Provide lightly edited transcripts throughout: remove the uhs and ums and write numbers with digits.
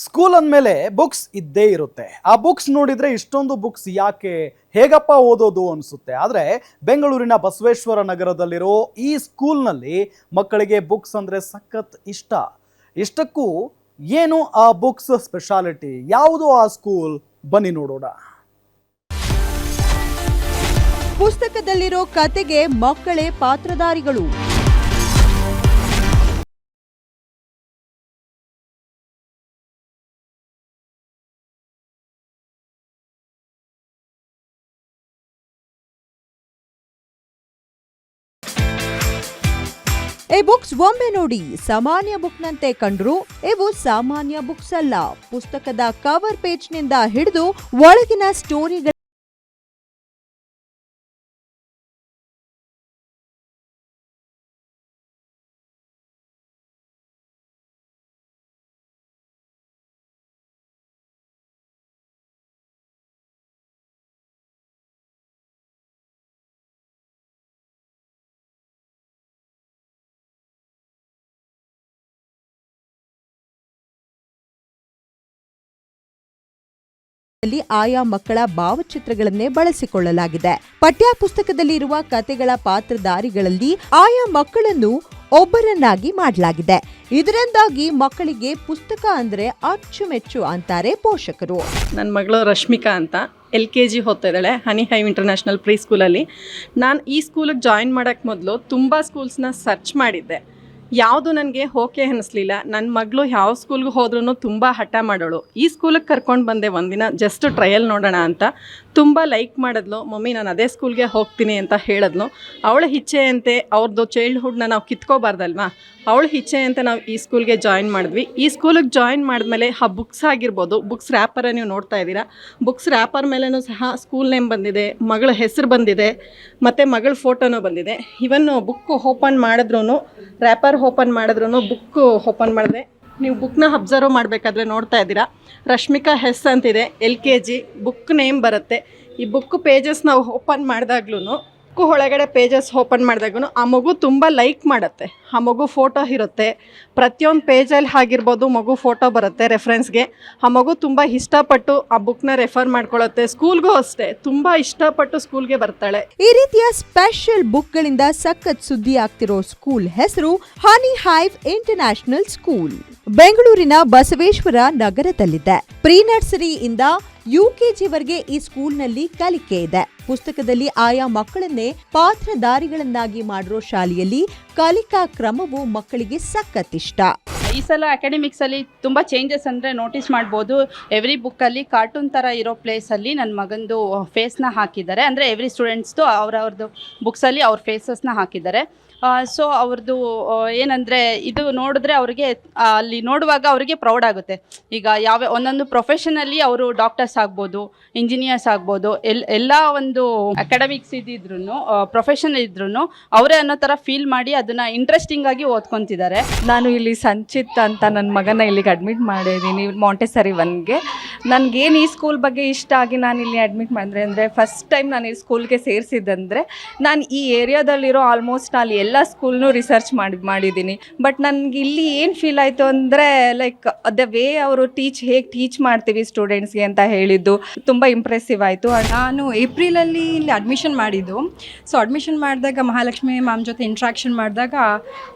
School ಅಂದಮೇಲೆ books ಇದ್ದೇ ಇರುತ್ತೆ. ಆ ಬುಕ್ಸ್ ನೋಡಿದ್ರೆ ಇಷ್ಟೊಂದು ಬುಕ್ಸ್ ಯಾಕೆ, ಹೇಗಪ್ಪ ಓದೋದು ಅನಿಸುತ್ತೆ. ಆದರೆ ಬೆಂಗಳೂರಿನ ಬಸವೇಶ್ವರ ನಗರದಲ್ಲಿರೋ ಈ ಸ್ಕೂಲ್ನಲ್ಲಿ ಮಕ್ಕಳಿಗೆ ಬುಕ್ಸ್ ಅಂದರೆ ಸಖತ್ ಇಷ್ಟ. ಇಷ್ಟಕ್ಕೂ ಏನು ಆ ಬುಕ್ಸ್ ಸ್ಪೆಷಾಲಿಟಿ, ಯಾವುದು ಆ ಸ್ಕೂಲ್, ಬನ್ನಿ ನೋಡೋಣ. ಪುಸ್ತಕದಲ್ಲಿರೋ ಕತೆಗೆ ಮಕ್ಕಳೇ ಪಾತ್ರಧಾರಿಗಳು. ಈ ಬುಕ್ಸ್ ಒಮ್ಮೆ ನೋಡಿ ಸಾಮಾನ್ಯ ಬುಕ್ನಂತೆ ಕಂಡ್ರು ಇವು ಸಾಮಾನ್ಯ ಬುಕ್ಸ್ ಅಲ್ಲ. ಪುಸ್ತಕದ ಕವರ್ ಪೇಜ್ನಿಂದ ಹಿಡಿದು ಒಳಗಿನ ಸ್ಟೋರಿಗಳ ಆಯಾ ಮಕ್ಕಳ ಭಾವಚಿತ್ರಗಳನ್ನೇ ಬಳಸಿಕೊಳ್ಳಲಾಗಿದೆ. ಪಠ್ಯ ಪುಸ್ತಕದಲ್ಲಿ ಇರುವ ಕತೆಗಳ ಪಾತ್ರಧಾರಿಗಳಲ್ಲಿ ಆಯಾ ಮಕ್ಕಳನ್ನು ಒಬ್ಬರನ್ನಾಗಿ ಮಾಡಲಾಗಿದೆ. ಇದರಿಂದಾಗಿ ಮಕ್ಕಳಿಗೆ ಪುಸ್ತಕ ಅಂದ್ರೆ ಅಚ್ಚುಮೆಚ್ಚು ಅಂತಾರೆ ಪೋಷಕರು. ನನ್ನ ಮಗಳು ರಶ್ಮಿಕಾ ಅಂತ LKG ಓದ್ತಾ ಇದ್ದಾಳೆ ಹನಿ ಹೈವ್ ಇಂಟರ್ನ್ಯಾಷನಲ್ ಪ್ರೀ ಸ್ಕೂಲಲ್ಲಿ. ನಾನು ಈ ಸ್ಕೂಲಿಗೆ ಜಾಯಿನ್ ಮಾಡೋಕ್ಕೆ ಮೊದಲು ತುಂಬ ಸ್ಕೂಲ್ಸ್ನ ಸರ್ಚ್ ಮಾಡಿದ್ದೆ. ಯಾವುದು ನನಗೆ ಓಕೆ ಅನ್ನಿಸ್ಲಿಲ್ಲ. ನನ್ನ ಮಗಳು ಯಾವ ಸ್ಕೂಲ್ಗೆ ಹೋದ್ರೂ ತುಂಬ ಹಠ ಮಾಡೋಳು. ಈ ಸ್ಕೂಲಿಗೆ ಕರ್ಕೊಂಡು ಬಂದೆ ಒಂದಿನ ಜಸ್ಟ್ ಟ್ರಯಲ್ ನೋಡೋಣ ಅಂತ. ತುಂಬ ಲೈಕ್ ಮಾಡಿದ್ಲು. ಮಮ್ಮಿ ನಾನು ಅದೇ ಸ್ಕೂಲ್ಗೆ ಹೋಗ್ತೀನಿ ಅಂತ ಹೇಳಿದ್ಲು. ಅವಳ ಇಚ್ಛೆಯಂತೆ, ಅವ್ರದ್ದು ಚೈಲ್ಡ್ಹುಡ್ನ ನಾವು ಕಿತ್ಕೋಬಾರ್ದಲ್ವಾ, ಅವಳ ಇಚ್ಛೆಯಂತೆ ನಾವು ಈ ಸ್ಕೂಲ್ಗೆ ಜಾಯಿನ್ ಮಾಡಿದ್ವಿ. ಈ ಸ್ಕೂಲಿಗೆ ಜಾಯಿನ್ ಮಾಡಿದ್ಮೇಲೆ ಆ ಬುಕ್ಸ್ ಆಗಿರ್ಬೋದು, ಬುಕ್ಸ್ ರ್ಯಾಪರ ನೀವು ನೋಡ್ತಾ ಇದ್ದೀರಾ. ಬುಕ್ಸ್ ರ್ಯಾಪರ್ ಮೇಲೂ ಸಹ ಸ್ಕೂಲ್ ನೇಮ್ ಬಂದಿದೆ, ಮಗಳ ಹೆಸರು ಬಂದಿದೆ, ಮತ್ತು ಮಗಳ ಫೋಟೋನೂ ಬಂದಿದೆ. ಇವನ್ನು ಬುಕ್ ಓಪನ್ ಮಾಡಿದ್ರೂ, ರ್ಯಾಪರ್ ಓಪನ್ ಮಾಡಿದ್ರೂ, ಬುಕ್ ಓಪನ್ ಮಾಡಿದ್ರೆ ನೀವು ಬುಕ್ನ ಅಬ್ಸರ್ವ್ ಮಾಡಬೇಕಾದ್ರೆ ನೋಡ್ತಾ ಇದ್ದೀರಾ, ರಶ್ಮಿಕಾ ಹೆಸ್ ಅಂತಿದೆ, LKG ಬುಕ್ ನೇಮ್ ಬರುತ್ತೆ. ಈ ಬುಕ್ ಪೇಜಸ್ ನಾವು ಓಪನ್ ಮಾಡಿದಾಗ್ಲೂ, ಬುಕ್ ಒಳಗಡೆ ಪೇಜಸ್ ಓಪನ್ ಮಾಡಿದಾಗೂ ಆ ಮಗು ತುಂಬ ಲೈಕ್ ಮಾಡುತ್ತೆ. ಆ ಮಗು ಫೋಟೋ ಇರುತ್ತೆ, ಪ್ರತಿಯೊಂದು ಪೇಜಲ್ಲಿ ಆಗಿರ್ಬೋದು ಮಗು ಫೋಟೋ ಬರುತ್ತೆ ರೆಫರೆನ್ಸ್ಗೆ. ಆ ಮಗು ತುಂಬ ಇಷ್ಟಪಟ್ಟು ಆ ಬುಕ್ನ ರೆಫರ್ ಮಾಡ್ಕೊಳ್ಳುತ್ತೆ. ಸ್ಕೂಲ್ಗೂ ಅಷ್ಟೇ ತುಂಬ ಇಷ್ಟಪಟ್ಟು ಸ್ಕೂಲ್ಗೆ ಬರ್ತಾಳೆ. ಈ ರೀತಿಯ ಸ್ಪೆಷಲ್ ಬುಕ್ಗಳಿಂದ ಸಖತ್ ಸುದ್ದಿ ಆಗ್ತಿರೋ ಸ್ಕೂಲ್ ಹೆಸರು ಹನಿ ಹೈವ್ ಇಂಟರ್ನ್ಯಾಷನಲ್ ಸ್ಕೂಲ್. ಬೆಂಗಳೂರಿನ ಬಸವೇಶ್ವರ ನಗರದಲ್ಲಿದೆ. ಪ್ರೀ ನರ್ಸರಿಯಿಂದ UKG ವರೆಗೆ ಈ ಸ್ಕೂಲ್ನಲ್ಲಿ ಕಲಿಕೆ ಇದೆ. ಪುಸ್ತಕದಲ್ಲಿ ಆಯಾ ಮಕ್ಕಳನ್ನೇ ಪಾತ್ರಧಾರಿಗಳನ್ನಾಗಿ ಮಾಡಿರೋ ಶಾಲೆಯಲ್ಲಿ ಕಲಿಕಾ ಕ್ರಮವು ಮಕ್ಕಳಿಗೆ ಸಖತ್ ಇಷ್ಟ. ಈ ಸಲ ಅಕಾಡೆಮಿಕ್ಸ್ ಅಲ್ಲಿ ತುಂಬ ಚೇಂಜಸ್ ಅಂದರೆ ನೋಟಿಸ್ ಮಾಡ್ಬೋದು. ಎವ್ರಿ ಬುಕ್ಕಲ್ಲಿ ಕಾರ್ಟೂನ್ ಥರ ಇರೋ ಪ್ಲೇಸಲ್ಲಿ ನನ್ನ ಮಗಂದು ಫೇಸ್ನ ಹಾಕಿದ್ದಾರೆ. ಅಂದರೆ ಎವ್ರಿ ಸ್ಟೂಡೆಂಟ್ಸ್ದು ಅವ್ರವ್ರದ್ದು ಬುಕ್ಸಲ್ಲಿ ಅವ್ರ ಫೇಸಸ್ನ ಹಾಕಿದ್ದಾರೆ. ಸೊ ಅವ್ರದ್ದು ಏನಂದರೆ ಇದು ನೋಡಿದ್ರೆ ಅವ್ರಿಗೆ ಅಲ್ಲಿ ನೋಡುವಾಗ ಅವರಿಗೆ ಪ್ರೌಡ್ ಆಗುತ್ತೆ. ಈಗ ಒಂದೊಂದು ಪ್ರೊಫೆಷನಲ್ಲಿ ಅವರು ಡಾಕ್ಟರ್ಸ್ ಆಗ್ಬೋದು, ಇಂಜಿನಿಯರ್ಸ್ ಆಗ್ಬೋದು, ಎಲ್ಲ ಒಂದು ಅಕಾಡೆಮಿಕ್ಸ್ ಇದ್ದಿದ್ರು, ಪ್ರೊಫೆಷನ್ ಇದ್ರೂ ಅವರೇ ಅನ್ನೋ ಥರ ಫೀಲ್ ಮಾಡಿ ಅದನ್ನು ಇಂಟ್ರೆಸ್ಟಿಂಗ್ ಆಗಿ ಓದ್ಕೊತಿದ್ದಾರೆ. ನಾನು ಇಲ್ಲಿ ಸಂಚಿತ್ ಅಂತ ನನ್ನ ಮಗನ ಇಲ್ಲಿಗೆ ಅಡ್ಮಿಟ್ ಮಾಡಿದ್ದೀನಿ ಮಾಂಟೆಸರಿ 1ಗೆ. ನನಗೇನು ಈ ಸ್ಕೂಲ್ ಬಗ್ಗೆ ಇಷ್ಟ ಆಗಿ ನಾನು ಇಲ್ಲಿ ಅಡ್ಮಿಟ್ ಮಾಡಿದ್ರೆ ಅಂದರೆ ಫಸ್ಟ್ ಟೈಮ್ ನಾನು ಈ ಸ್ಕೂಲ್ಗೆ ಸೇರಿಸಿದ್ದಂದರೆ ನಾನು ಈ ಏರಿಯಾದಲ್ಲಿರೋ ಆಲ್ಮೋಸ್ಟ್ ಅಲ್ಲಿ ಎಲ್ಲ ಸ್ಕೂಲ್ನೂ ರಿಸರ್ಚ್ ಮಾಡಿದ್ದೀನಿ. ಬಟ್ ನನಗೆ ಇಲ್ಲಿ ಏನು ಫೀಲ್ ಆಯಿತು ಅಂದರೆ ಲೈಕ್ ದ ವೇ ಅವರು ಹೇಗೆ ಟೀಚ್ ಮಾಡ್ತೀವಿ ಸ್ಟೂಡೆಂಟ್ಸ್ಗೆ ಅಂತ ಹೇಳಿದ್ದು ತುಂಬ ಇಂಪ್ರೆಸಿವ್ ಆಯಿತು. ನಾನು ಏಪ್ರಿಲಲ್ಲಿ ಇಲ್ಲಿ ಅಡ್ಮಿಷನ್ ಮಾಡಿದ್ದು. ಸೊ ಅಡ್ಮಿಷನ್ ಮಾಡಿದಾಗ ಮಹಾಲಕ್ಷ್ಮಿ ಮ್ಯಾಮ್ ಜೊತೆ ಇಂಟ್ರಾಕ್ಷನ್ ಮಾಡಿದಾಗ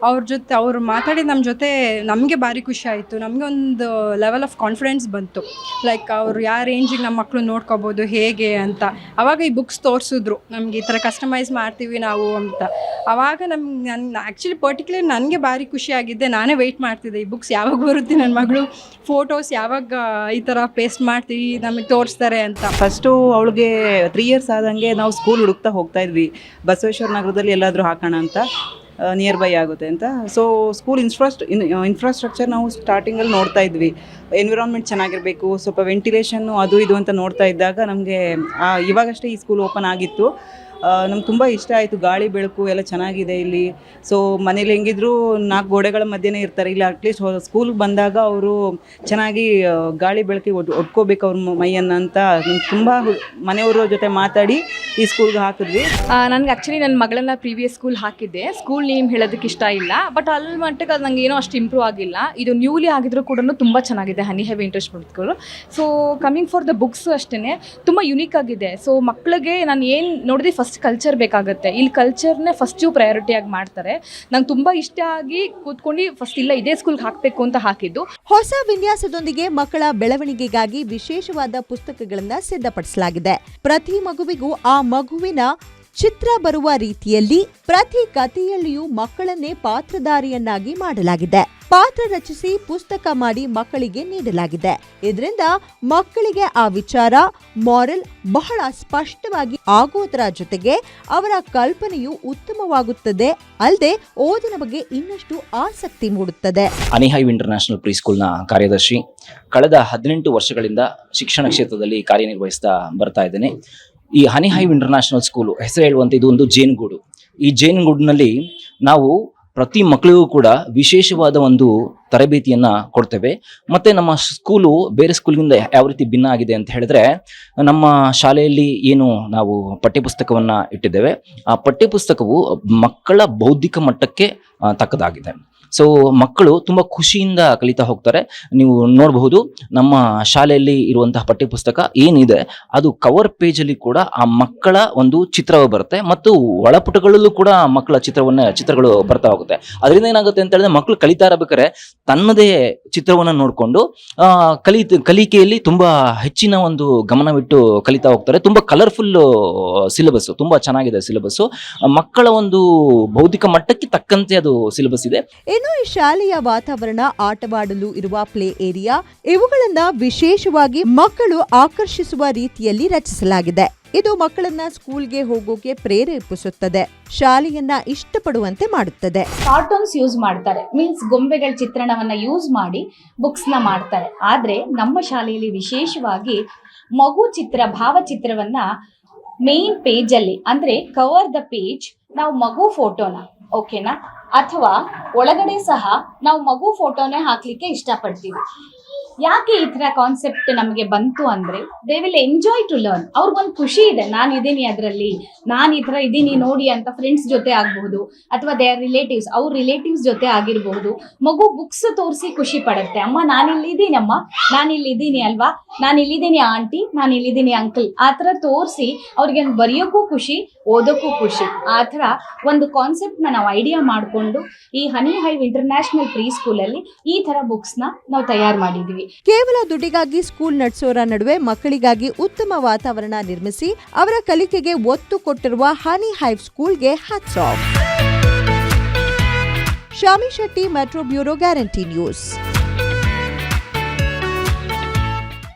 ಅವ್ರು ಮಾತಾಡಿ ನಮ್ಮ ಜೊತೆ ನಮಗೆ ಭಾರಿ ಖುಷಿ ಆಯಿತು. ನಮಗೆ ಒಂದು ಲೆವೆಲ್ ಆಫ್ ಕಾನ್ಫಿಡೆನ್ಸ್ ಬಂತು. ಲೈಕ್ ಅವರು ಯಾವ ರೇಂಜಿಗೆ ನಮ್ಮ ಮಕ್ಕಳು ನೋಡ್ಕೋಬೋದು ಹೇಗೆ ಅಂತ. ಆವಾಗ ಈ ಬುಕ್ಸ್ ತೋರಿಸಿದ್ರು ನಮಗೆ, ಈ ಥರ ಕಸ್ಟಮೈಸ್ ಮಾಡ್ತೀವಿ ನಾವು ಅಂತ. ಆವಾಗ ನನ್ನ ಆ್ಯಕ್ಚುಲಿ ಪರ್ಟಿಕ್ಯುಲರ್ ನನಗೆ ಭಾರಿ ಖುಷಿಯಾಗಿದ್ದೆ. ನಾನೇ ವೆಯ್ಟ್ ಮಾಡ್ತಿದ್ದೆ ಈ ಬುಕ್ಸ್ ಯಾವಾಗ ಬರುತ್ತೆ, ನನ್ನ ಮಗಳು ಫೋಟೋಸ್ ಯಾವಾಗ ಈ ಥರ ಪೇಸ್ಟ್ ಮಾಡ್ತೀವಿ ನಮಗೆ ತೋರಿಸ್ತಾರೆ ಅಂತ. ಫಸ್ಟು ಅವಳಿಗೆ 3 ಇಯರ್ಸ್ ಆದಂಗೆ ನಾವು ಸ್ಕೂಲ್ ಹುಡುಕ್ತಾ ಹೋಗ್ತಾ ಇದ್ವಿ, ಬಸವೇಶ್ವರ ನಗರದಲ್ಲಿ ಎಲ್ಲಾದರೂ ಹಾಕೋಣ ಅಂತ, ನಿಯರ್ ಬೈ ಆಗುತ್ತೆ ಅಂತ. ಸೊ ಸ್ಕೂಲ್ ಇನ್ಫ್ರಾಸ್ಟ್ರಕ್ಚರ್ ನಾವು ಸ್ಟಾರ್ಟಿಂಗಲ್ಲಿ ನೋಡ್ತಾ ಇದ್ವಿ. ಎನ್ವಿರಾನ್ಮೆಂಟ್ ಚೆನ್ನಾಗಿರಬೇಕು, ಸ್ವಲ್ಪ ವೆಂಟಿಲೇಷನ್ನು ಅದು ಇದು ಅಂತ ನೋಡ್ತಾ ಇದ್ದಾಗ ನಮಗೆ ಇವಾಗಷ್ಟೇ ಈ ಸ್ಕೂಲ್ ಓಪನ್ ಆಗಿತ್ತು. ನಮ್ಗೆ ತುಂಬ ಇಷ್ಟ ಆಯಿತು. ಗಾಳಿ ಬೆಳಕು ಎಲ್ಲ ಚೆನ್ನಾಗಿದೆ ಇಲ್ಲಿ. ಸೊ ಮನೇಲಿ ಹೆಂಗಿದ್ರು 4 ಗೋಡೆಗಳ ಮಧ್ಯೆನೇ ಇರ್ತಾರೆ, ಇಲ್ಲಿ ಅಟ್ಲೀಸ್ಟ್ ಸ್ಕೂಲ್ಗೆ ಬಂದಾಗ ಅವರು ಚೆನ್ನಾಗಿ ಗಾಳಿ ಬೆಳಕಿಗೆ ಒಡ್ಕೋಬೇಕು ಅವ್ರ ಮೈಯನ್ನು ಅಂತ ನಮ್ಗೆ ತುಂಬ ಮನೆಯವ್ರ ಜೊತೆ ಮಾತಾಡಿ ಈ ಸ್ಕೂಲ್ಗೆ ಹಾಕಿದ್ವಿ. ನನಗೆ ಆ್ಯಕ್ಚುಲಿ ನನ್ನ ಮಗಳನ್ನ ಪ್ರೀವಿಯಸ್ ಸ್ಕೂಲ್ ಹಾಕಿದ್ದೆ. ಸ್ಕೂಲ್ ನೇಮ್ ಹೇಳೋದಕ್ಕೆ ಇಷ್ಟ ಇಲ್ಲ, ಬಟ್ ಅಲ್ಲಿ ಮಟ್ಟಿಗೆ ಅದು ನನಗೆ ಏನೋ ಅಷ್ಟು ಇಂಪ್ರೂವ್ ಆಗಿಲ್ಲ. ಇದು ನ್ಯೂಲಿ ಆಗಿದ್ರು ಕೂಡ ತುಂಬ ಚೆನ್ನಾಗಿದೆ honey hive international school. So coming for the books ಅಷ್ಟೇ ತುಂಬ ಯುನೀಕ್ ಆಗಿದೆ. ಸೊ ಮಕ್ಕಳಿಗೆ ನಾನು ಏನು ನೋಡಿದೆ, ಫಸ್ಟ್ ಕಲ್ಚರ್ ಬೇಕಾಗುತ್ತೆ. ಇಲ್ಲಿ ಕಲ್ಚರ್ನೇ ಫಸ್ಟು ಪ್ರಯಾರಿಟಿಯಾಗಿ ಮಾಡ್ತಾರೆ. ನಂಗೆ ತುಂಬ ಇಷ್ಟ ಆಗಿ ಕೂತ್ಕೊಂಡು ಫಸ್ಟ್ ಇಲ್ಲ ಇದೇ ಸ್ಕೂಲ್ಗೆ ಹಾಕಬೇಕು ಅಂತ ಹಾಕಿದ್ದು. ಹೊಸ ವಿನ್ಯಾಸದೊಂದಿಗೆ ಮಕ್ಕಳ ಬೆಳವಣಿಗೆಗಾಗಿ ವಿಶೇಷವಾದ ಪುಸ್ತಕಗಳನ್ನು ಸಿದ್ಧಪಡಿಸಲಾಗಿದೆ. ಪ್ರತಿ ಮಗುವಿಗೂ ಆ ಮಗುವಿನ ಚಿತ್ರ ಬರುವ ರೀತಿಯಲ್ಲಿ ಪ್ರತಿ ಕಥೆಯಲ್ಲಿಯೂ ಮಕ್ಕಳನ್ನೇ ಪಾತ್ರಧಾರಿಯನ್ನಾಗಿ ಮಾಡಲಾಗಿದೆ. ಪಾತ್ರ ರಚಿಸಿ ಪುಸ್ತಕ ಮಾಡಿ ಮಕ್ಕಳಿಗೆ ನೀಡಲಾಗಿದೆ. ಇದರಿಂದ ಮಕ್ಕಳಿಗೆ ಆ ವಿಚಾರ ಮಾರಲ್ ಬಹಳ ಸ್ಪಷ್ಟವಾಗಿ ಆಗುವುದರ ಜೊತೆಗೆ ಅವರ ಕಲ್ಪನೆಯು ಉತ್ತಮವಾಗುತ್ತದೆ. ಅಲ್ಲದೆ ಓದಿನ ಬಗ್ಗೆ ಇನ್ನಷ್ಟು ಆಸಕ್ತಿ ಮೂಡುತ್ತದೆ. ಹನಿ ಹೈವ್ ಇಂಟರ್ನ್ಯಾಷನಲ್ ಪ್ರೀ ಸ್ಕೂಲ್ನ ಕಾರ್ಯದರ್ಶಿ. ಕಳೆದ 18 ವರ್ಷಗಳಿಂದ ಶಿಕ್ಷಣ ಕ್ಷೇತ್ರದಲ್ಲಿ ಕಾರ್ಯನಿರ್ವಹಿಸ್ತಾ ಬರ್ತಾ ಇದ್ದೇನೆ. ಈ ಹನಿ ಹೈವ್ ಇಂಟರ್ನ್ಯಾಷನಲ್ ಸ್ಕೂಲು ಹೆಸರು ಹೇಳುವಂತೆ ಇದು ಒಂದು ಜೇನುಗೂಡು. ಈ ಜೇನುಗೂಡಿನಲ್ಲಿ ನಾವು ಪ್ರತಿ ಮಕ್ಕಳಿಗೂ ಕೂಡ ವಿಶೇಷವಾದ ಒಂದು ತರಬೇತಿಯನ್ನು ಕೊಡ್ತೇವೆ. ಮತ್ತು ನಮ್ಮ ಸ್ಕೂಲು ಬೇರೆ ಸ್ಕೂಲಿಂದ ಯಾವ ರೀತಿ ಭಿನ್ನ ಆಗಿದೆ ಅಂತ ಹೇಳಿದ್ರೆ, ನಮ್ಮ ಶಾಲೆಯಲ್ಲಿ ಏನು ನಾವು ಪಠ್ಯಪುಸ್ತಕವನ್ನು ಇಟ್ಟಿದ್ದೇವೆ, ಆ ಪಠ್ಯಪುಸ್ತಕವು ಮಕ್ಕಳ ಬೌದ್ಧಿಕ ಮಟ್ಟಕ್ಕೆ ತಕ್ಕದಾಗಿದೆ. ಸೊ ಮಕ್ಕಳು ತುಂಬ ಖುಷಿಯಿಂದ ಕಲಿತಾ ಹೋಗ್ತಾರೆ. ನೀವು ನೋಡಬಹುದು ನಮ್ಮ ಶಾಲೆಯಲ್ಲಿ ಇರುವಂತಹ ಪಠ್ಯಪುಸ್ತಕ ಏನಿದೆ ಅದು ಕವರ್ ಪೇಜಲ್ಲಿ ಕೂಡ ಆ ಮಕ್ಕಳ ಒಂದು ಚಿತ್ರವು ಬರುತ್ತೆ ಮತ್ತು ಒಳಪುಟಗಳಲ್ಲೂ ಕೂಡ ಮಕ್ಕಳ ಚಿತ್ರಗಳು ಬರ್ತಾ ಹೋಗುತ್ತೆ. ಅದರಿಂದ ಏನಾಗುತ್ತೆ ಅಂತ ಹೇಳಿದ್ರೆ ಮಕ್ಕಳು ಕಲಿತಾ ಇರಬೇಕಾದ್ರೆ ತನ್ನದೇ ಚಿತ್ರವನ್ನು ನೋಡಿಕೊಂಡು ಕಲಿಕೆಯಲ್ಲಿ ತುಂಬಾ ಹೆಚ್ಚಿನ ಒಂದು ಗಮನವಿಟ್ಟು ಕಲಿತಾ ಹೋಗ್ತಾರೆ. ತುಂಬಾ ಕಲರ್ಫುಲ್ ಸಿಲೆಬಸ್, ತುಂಬಾ ಚೆನ್ನಾಗಿದೆ ಸಿಲೆಬಸ್. ಮಕ್ಕಳ ಒಂದು ಬೌದ್ಧಿಕ ಮಟ್ಟಕ್ಕೆ ತಕ್ಕಂತೆ ಅದು ಸಿಲೆಬಸ್ ಇದೆ. ಇನ್ನು ಈ ಶಾಲೆಯ ವಾತಾವರಣ, ಆಟವಾಡಲು ಇರುವ ಪ್ಲೇ ಏರಿಯಾ ಇವುಗಳನ್ನ ವಿಶೇಷವಾಗಿ ಮಕ್ಕಳು ಆಕರ್ಷಿಸುವ ರೀತಿಯಲ್ಲಿ ರಚಿಸಲಾಗಿದೆ. ಇದು ಮಕ್ಕಳನ್ನ ಸ್ಕೂಲ್ಗೆ ಹೋಗೋಕೆ ಪ್ರೇರೇಪಿಸುತ್ತದೆ, ಶಾಲೆಯನ್ನ ಇಷ್ಟಪಡುವಂತೆ ಮಾಡುತ್ತದೆ. ಕಾರ್ಟೂನ್ಸ್ ಯೂಸ್ ಮಾಡ್ತಾರೆ, ಮೀನ್ಸ್ ಗೊಂಬೆಗಳ ಚಿತ್ರಣವನ್ನ ಯೂಸ್ ಮಾಡಿ ಬುಕ್ಸ್ ನ ಮಾಡ್ತಾರೆ. ಆದ್ರೆ ನಮ್ಮ ಶಾಲೆಯಲ್ಲಿ ವಿಶೇಷವಾಗಿ ಮಗು ಚಿತ್ರ, ಭಾವಚಿತ್ರವನ್ನ ಮೇನ್ ಪೇಜ್ ಅಲ್ಲಿ ಅಂದ್ರೆ ಕವರ್ ದ ಪೇಜ್ ನಾವು ಮಗು ಫೋಟೋನ, ಓಕೆನಾ, ಅಥವಾ ಒಳಗಡೆ ಸಹ ನಾವು ಮಗು ಫೋಟೋನೇ ಹಾಕ್ಲಿಕ್ಕೆ ಇಷ್ಟಪಡ್ತೀವಿ. ಯಾಕೆ ಈ ತರ ಕಾನ್ಸೆಪ್ಟ್ ನಮಗೆ ಬಂತು ಅಂದ್ರೆ they will enjoy to learn. ಅವ್ರಿಗೊಂದು ಖುಷಿ ಇದೆ, ನಾನು ಇದೀನಿ ಅದರಲ್ಲಿ, ನಾನು ಈ ತರ ಇದೀನಿ ನೋಡಿ ಅಂತ ಫ್ರೆಂಡ್ಸ್ ಜೊತೆ ಆಗಬಹುದು, ಅಥವಾ ದೇರ್ ರಿಲೇಟಿವ್ಸ್, ಅವ್ರ ರಿಲೇಟಿವ್ಸ್ ಜೊತೆ ಆಗಿರಬಹುದು. ಮಗು ಬುಕ್ಸ್ ತೋರಿಸಿ ಖುಷಿ ಪಡುತ್ತೆ. ಅಮ್ಮ ನಾನಿಲ್ಲಿದ್ದೀನಿ, ಅಮ್ಮ ನಾನಿಲ್ಲಿದ್ದೀನಿ ಅಲ್ವಾ, ನಾನಿಲ್ಲಿದ್ದೀನಿ ಆಂಟಿ, ನಾನಿಲ್ಲಿದ್ದೀನಿ ಅಂಕಲ್, ಆ ತರ ತೋರಿಸಿ ಅವ್ರಿಗೆ ಬರೆಯೋಕ್ಕೂ ಖುಷಿ, ಓದೋಕ್ಕೂ ಖುಷಿ. ಆ ತರ ಒಂದು ಕಾನ್ಸೆಪ್ಟ್ ನಾವು ಐಡಿಯಾ ಮಾಡಿಕೊಂಡು ಈ ಹನಿ ಹೈವ್ ಇಂಟರ್ನ್ಯಾಷನಲ್ ಪ್ರೀ ಸ್ಕೂಲ್ ಅಲ್ಲಿ ಈ ತರ ಬುಕ್ಸ್ ನ ನಾವು ತಯಾರು ಮಾಡಿದ್ವಿ. ಕೇವಲ ದುಡ್ಡಿಗಾಗಿ ಸ್ಕೂಲ್ ನಡೆಸೋರ ನಡುವೆ ಮಕ್ಕಳಿಗಾಗಿ ಉತ್ತಮ ವಾತಾವರಣ ನಿರ್ಮಿಸಿ ಅವರ ಕಲಿಕೆಗೆ ಒತ್ತು ಕೊಟ್ಟಿರುವ ಹನಿ ಹೈವ್ ಸ್ಕೂಲ್ಗೆ hats off. Shami Shetty, metro bureau, guarantee news.